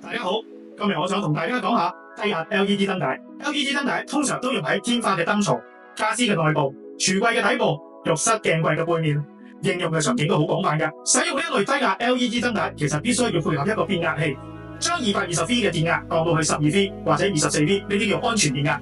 大家好，今日我想同大家講下低壓 LED 燈帶。LED 燈帶通常都用喺天花嘅燈槽、家私嘅內部、櫥櫃嘅底部、浴室鏡櫃嘅背面，應用嘅場景都好廣泛㗎。使用呢一類低壓 LED 燈帶，其實必須要配合一個變壓器，將220V 嘅電壓降到去12V 或者24V，呢啲叫安全電壓。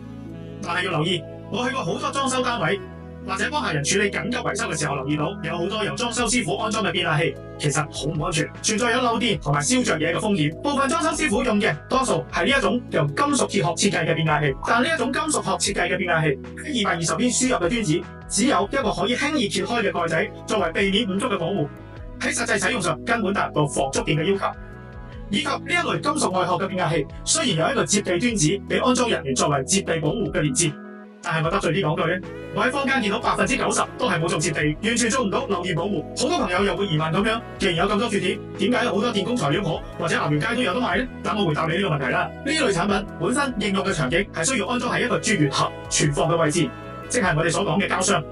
但係要留意，我去過好多裝修單位，或者幫客人處理緊急維修嘅時候，留意到有好多由裝修師傅安裝嘅變壓器，其實好唔安全，存在有漏電同埋燒着嘢嘅風險。部分裝修師傅用嘅多數係呢一種由金屬鐵殼設計嘅變壓器，但呢一種金屬殼設計嘅變壓器喺220V 輸入嘅端子只有一個可以輕易揭開嘅蓋仔，作為避免誤觸嘅保護。喺實際使用上根本達唔到防觸電嘅要求。以及呢一類金屬外殼嘅變壓器，雖然有一個接地端子俾安裝人員作為接地保護嘅連接，但係我得罪啲講句咧，我喺坊間見到90%都係冇做接地，完全做唔到漏電保護。好多朋友又會疑問咁樣，既然有咁多缺點，點解有好多電工材料鋪或者南園街都有得賣咧？等我回答你呢個問題啦。呢類產品本身應用嘅場景係需要安裝喺一個絕緣盒存放嘅位置，即係我哋所講嘅膠箱，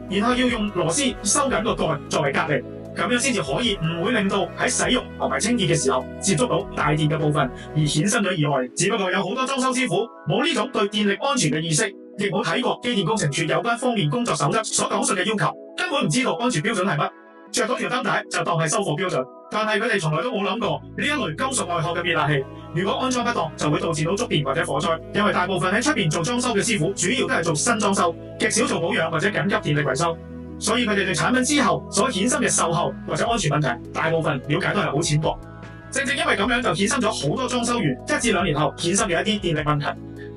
然後要用螺絲收緊個蓋作為隔離。咁樣先至可以唔會令到喺使用同埋清潔嘅時候接觸到大電嘅部分而衍生咗意外。只不過有好多裝修師傅冇呢種對電力安全嘅意識，亦冇睇過機電工程署有關方面工作守則所講述嘅要求，根本唔知道安全標準係乜，着到條燈帶就當係收貨標準。但係佢哋從來都冇諗過呢一類金屬外殼嘅變壓器，如果安裝不當就會導致到觸電或者火災。因為大部分喺出邊做裝修嘅師傅主要都係做新裝修，極少做保養或者緊急電力維修。所以佢哋對產品之後所衍生嘅售後或者安全問題，大部分了解都係好淺薄。正正因為咁樣就衍生咗好多裝修員1至2年後衍生嘅一啲電力問題，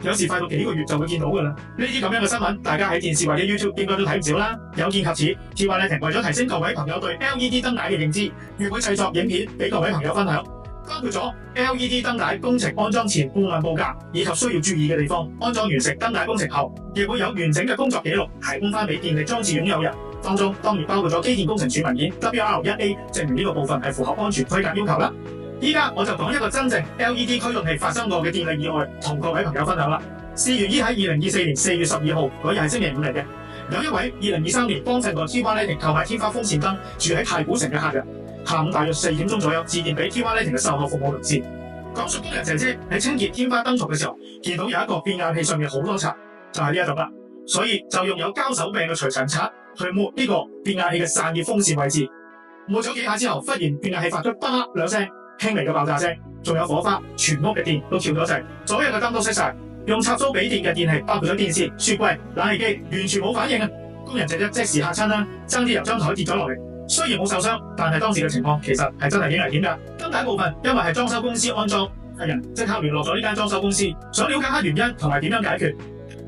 有時快到幾個月就會見到㗎啦。呢啲咁樣嘅新聞，大家喺電視或者 YouTube 應該都睇唔少啦。有見及此，TY Lighting為咗提升各位朋友對 LED 燈帶嘅認知，亦會製作影片俾各位朋友分享。包括咗 LED 燈帶工程安裝前顧問報價以及需要注意嘅地方，安裝完成燈帶工程後，亦會有完整嘅工作記錄提供翻俾電力裝置擁有人。當中當然包括咗機電工程署文件 WR1A， 證明呢個部分係符合安全規格要求啦。依家我就講一個真正 LED 驅動器發生過嘅電力意外，同各位朋友分享啦。事源於喺2024年4月12號嗰日係星期五嚟嘅，有一位2023年幫襯過 TY Lighting 購買天花風扇燈住喺太古城嘅客人，下午大約4點鐘左右致電俾 TY Lighting 嘅售後服務同事，講述工人姐姐喺清潔天花燈槽嘅時候，見到有一個變壓器上面好多刷，就係呢一種啦，所以就用有膠手柄嘅除塵刷去抹呢個變壓器嘅散熱風扇位置。抹咗幾下之後，忽然變壓器發出叭兩聲輕微嘅爆炸聲，仲有火花，全屋嘅電都跳咗掣，所有嘅燈都熄晒，用插蘇俾電嘅電器包括咗電視、雪櫃、冷氣機，完全冇反應啊！工人姐姐即時嚇親啦，爭啲由張台跌咗落嚟。雖然冇受傷，但係當時嘅情況其實係真係幾危險㗎。燈帶部分因為係裝修公司安裝，客人即刻聯絡咗呢間裝修公司，想了解下原因同埋點樣解決。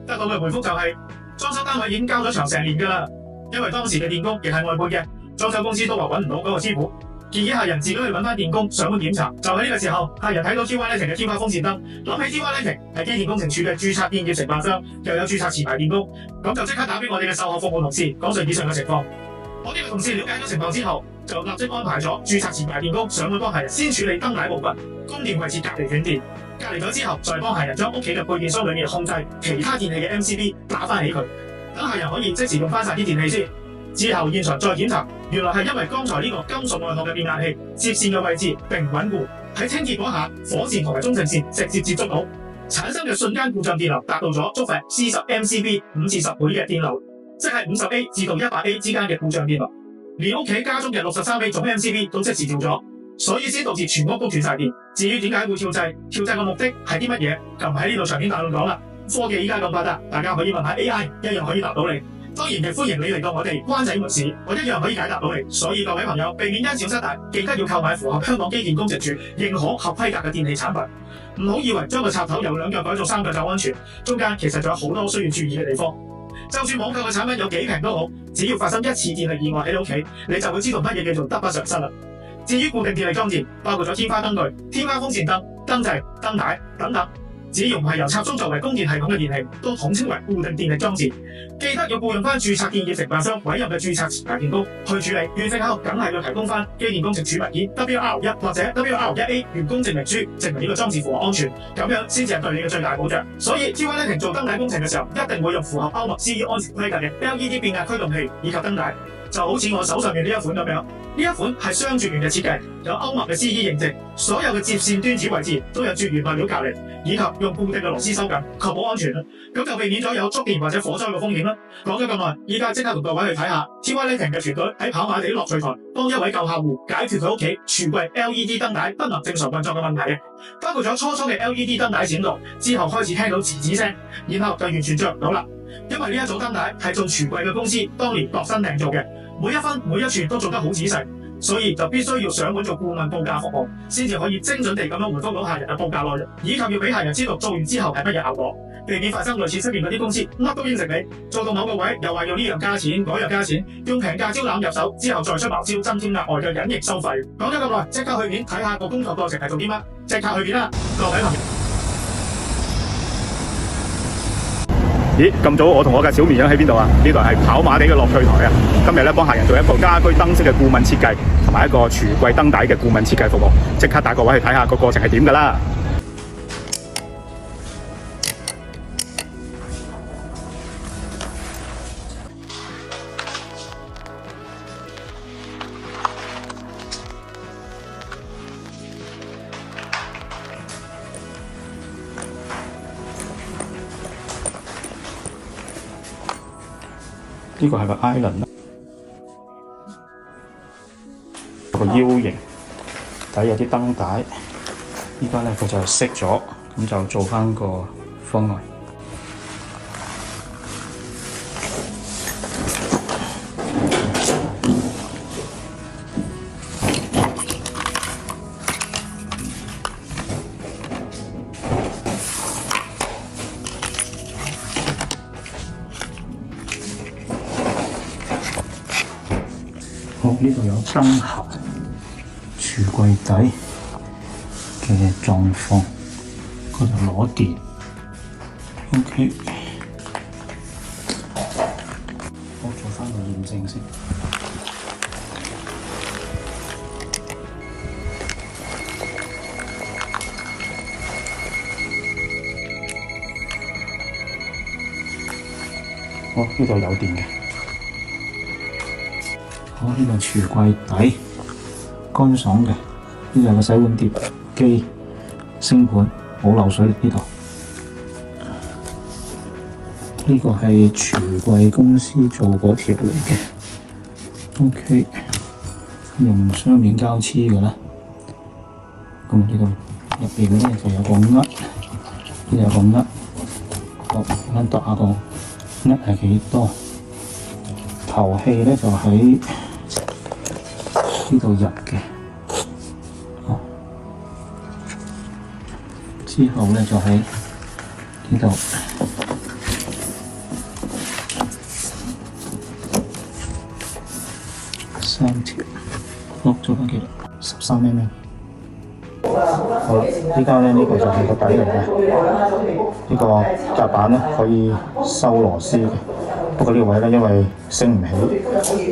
得到嘅回覆就係裝修單位已經交咗場成年㗎啦，因為當時嘅電工亦係外判嘅，裝修公司都話揾唔到嗰個師傅，建議客人自己去揾翻電工上門檢查。就喺呢個時候，客人睇到 TY Lighting 嘅天花風扇燈，諗起 TY Lighting 係機電工程署嘅註冊電業承辦商，又有註冊持牌電工，咁就即刻打俾我哋嘅售後服務同事講述以上嘅情況。我呢個同事了解咗情況之後，就立即安排咗註冊持牌電工上門幫客人先處理燈帶部分，供電位置隔離斷電，隔離咗之後再幫客人將屋企嘅配件箱裏面控制其他電器嘅 MCB 打翻起佢，等客人可以即時用翻晒啲電器先。之後現場再檢查，原來係因為剛才呢個金屬外殼嘅變壓器接線嘅位置並唔穩固，喺清潔嗰下火線同埋中正線直接接觸到，產生嘅瞬間故障電流達到咗觸發 40 MCB 5至10倍嘅電流，即係50A 至到100A 之間嘅故障電流，連屋企家中嘅63A 總 MCB 都即時跳咗，所以先導致全屋都斷晒電。至於點解會跳掣嘅目的係啲乜嘢，就唔喺呢度長篇大論講啦。科技依家咁發達，大家可以問下 AI， 一樣可以答到你。當然亦歡迎你嚟到我哋灣仔門市，我一樣可以解答到你。所以各位朋友，避免因小失大，記得要購買符合香港機電工程署認可合規格嘅電器產品。唔好以為將個插頭由2腳改做3腳就安全，中間其實仲有好多需要注意嘅地方。就算網購嘅產品有幾平都好，只要發生一次電力意外喺你屋企，你就會知道乜嘢叫做得不償失啦。至於固定電力裝置，包括咗天花燈具、天花風扇燈、燈掣、燈帶等等，只要唔係由插蘇作為供電系統嘅電器，都統稱為固定電力裝置。記得要僱用翻註冊電業承辦商委任嘅註冊持牌電工去處理，完成後梗係要提供翻機電工程署文件 WR1 或者 WR1A 完工證明書，證明呢個裝置符合安全，咁樣先至係對你嘅最大保障。所以 TY Lighting 做燈帶工程嘅時候，一定會用符合歐盟 CE 安全規格嘅 LED 變壓驅動器以及燈帶。就好似我手上面呢一款咁樣。呢一款係雙絕緣嘅設計，有歐盟嘅 CE 認證，所有嘅接線端子位置都有絕緣物料隔離，以及用固定嘅螺絲收緊，確保安全啦。咁就避免咗有觸電或者火災嘅風險啦。講咗咁耐，依家即刻同各位去睇下 TY Lighting 嘅團隊喺跑馬地樂趣台幫一位舊客戶解決佢屋企櫥櫃 LED 燈帶不能正常運作嘅問題嘅，包括咗初初嘅 LED 燈帶閃動，之後開始聽到吱吱聲，然後就完全着唔到啦。因為呢一組燈帶係做櫥櫃嘅公司當年度身訂做嘅，每一分每一寸都做得好仔細，所以就必須要上門做顧問報價服務，先至可以精準地咁樣回覆到客人嘅報價內容，以及要俾客人知道做完之後係乜嘢效果，避免發生類似出面嗰啲公司乜都應承你，做到某個位又話要呢樣加錢嗰樣加錢，用平價招攬入手之後再出茅招增添額外嘅隱形收費。講咗咁耐，即刻去片睇下個工作過程係做啲乜，即刻去片啦，各位朋友。咦，咁早我同我嘅小綿羊喺邊度啊？呢度係跑馬地嘅樂趣台啊！今日咧幫客人做一個家居燈飾嘅顧問設計，同埋一個櫥櫃燈帶嘅顧問設計服務，即刻帶各位去睇下個過程係點㗎啦！呢個係個 island 個腰型，底有啲燈帶。依家咧佢就熄咗，咁就做翻個方案。好，呢度有燈喉、櫥櫃底嘅狀況，嗰度攞電。OK， 我做翻個驗證先。好，呢度有電嘅。好，呢個櫥櫃底乾爽嘅，呢度有個洗碗碟機、星盤，冇漏水呢度。呢個係櫥櫃公司做嗰條嚟嘅。OK， 用雙面膠黐嘅啦。咁呢度入邊咧就有個鈪，呢度有個鈪。好，啱度下個鈪係幾多？頭氣咧就喺呢度入嘅，之後咧就喺呢度3條，落咗翻幾多？13 mm。好啦，依家咧呢個就係個底嚟嘅，呢個夾板咧可以收螺絲嘅，不過呢個位咧因為升唔起，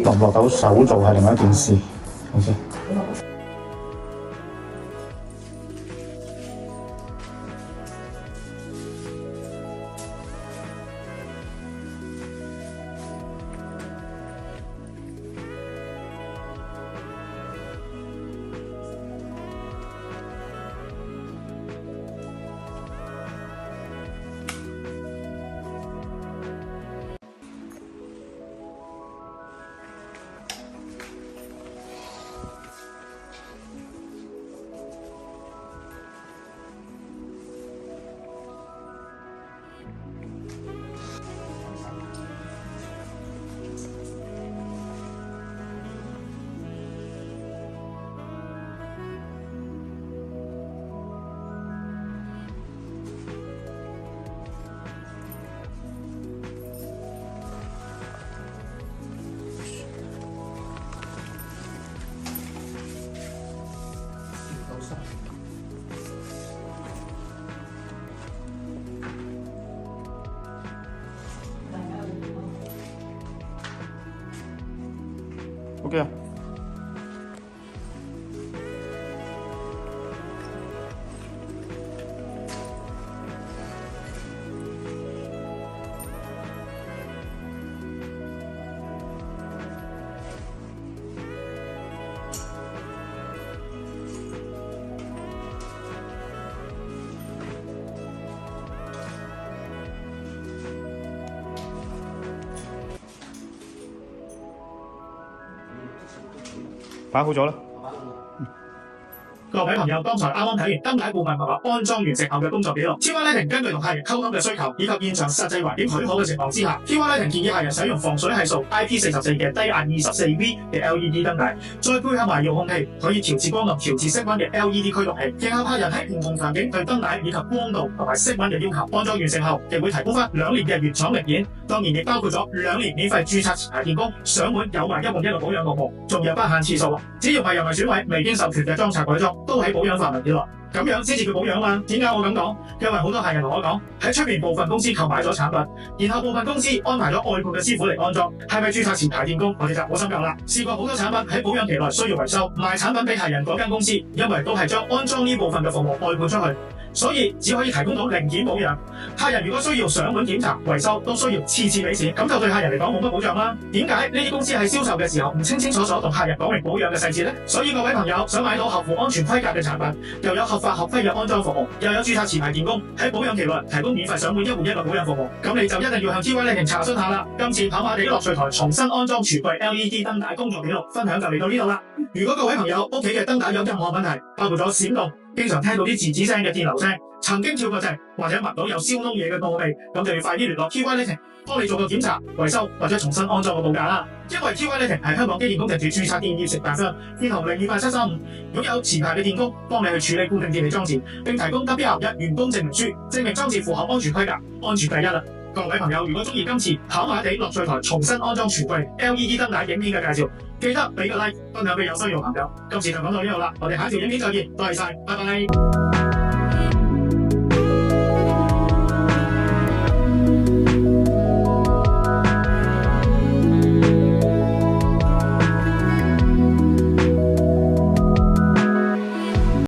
落唔落到手做係另外一件事。OK。OK 啊。擺好咗啦。各位朋友，剛才啱啱睇完燈帶部分同埋安裝完成後嘅工作記錄。T1 Lighting 根據同客人溝通嘅需求以及現場實際環境許可嘅情況之下，T1 Lighting 建議客人使用防水係數 IP44嘅低壓 24V 嘅 LED 燈帶，再配合埋遙控器可以調節光度、調節色溫嘅 LED 驅動器，迎合客人喺唔同環境對燈帶以及光度同埋色溫嘅要求。安裝完成後，亦會提供翻2年嘅原廠零件，當然亦包括咗2年免費註冊前牌電工，上門有埋1換1嘅保養服務，仲有不限次數。只要係人為損毀、未經授權嘅裝拆改裝，都喺保養範圍之內。咁樣先至叫保養嘛？點解我咁講？因為好多客人同我講，喺出邊部分公司購買咗產品，然後部分公司安排咗外判嘅師傅嚟安裝，係咪註冊前牌電工？我哋就好深究啦。試過好多產品喺保養期內需要維修，賣產品俾客人嗰間公司，因為都係將安裝呢部分嘅服務外判出去，所以只可以提供到零件保養。客人如果需要上門檢查維修，都需要次俾錢，咁就對客人嚟講冇乜保障啦。點解呢啲公司喺銷售嘅時候唔清楚同客人講明保養嘅細節呢？所以各位朋友想買到合乎安全規格嘅產品，又有合法合規嘅安裝服務，又有註冊持牌電工喺保養期內提供免費上門1換1嘅保養服務，咁你就一定要向 T1 Lighting 查詢下啦。今次跑馬地樂萃台重新安裝櫥櫃 LED 燈帶工作記錄分享就嚟到呢度啦。如果各位朋友屋企嘅燈帶有任何問題，包括咗閃動，經常聽到啲吱吱聲嘅電流聲，曾經跳過掣，或者聞到有燒燶嘢嘅氣味，咁就要快啲聯絡 T1 Lighting 幫你做個檢查、維修或者重新安裝個報價啦。因為 T1 Lighting 係香港機電工程署註冊電業承辦商，編號028735，擁有持牌嘅電工幫你去處理固定電器裝置，並提供 WR1 完工證明書，證明裝置符合安全規格，安全第一啦。各位朋友，如果中意今次跑馬地樂萃台重新安裝櫥櫃 LED 燈帶影片嘅介紹，記得俾個 like， 分享俾有需要嘅朋友。今次就講到呢度啦，我哋下一條影片再見，多謝晒，拜拜。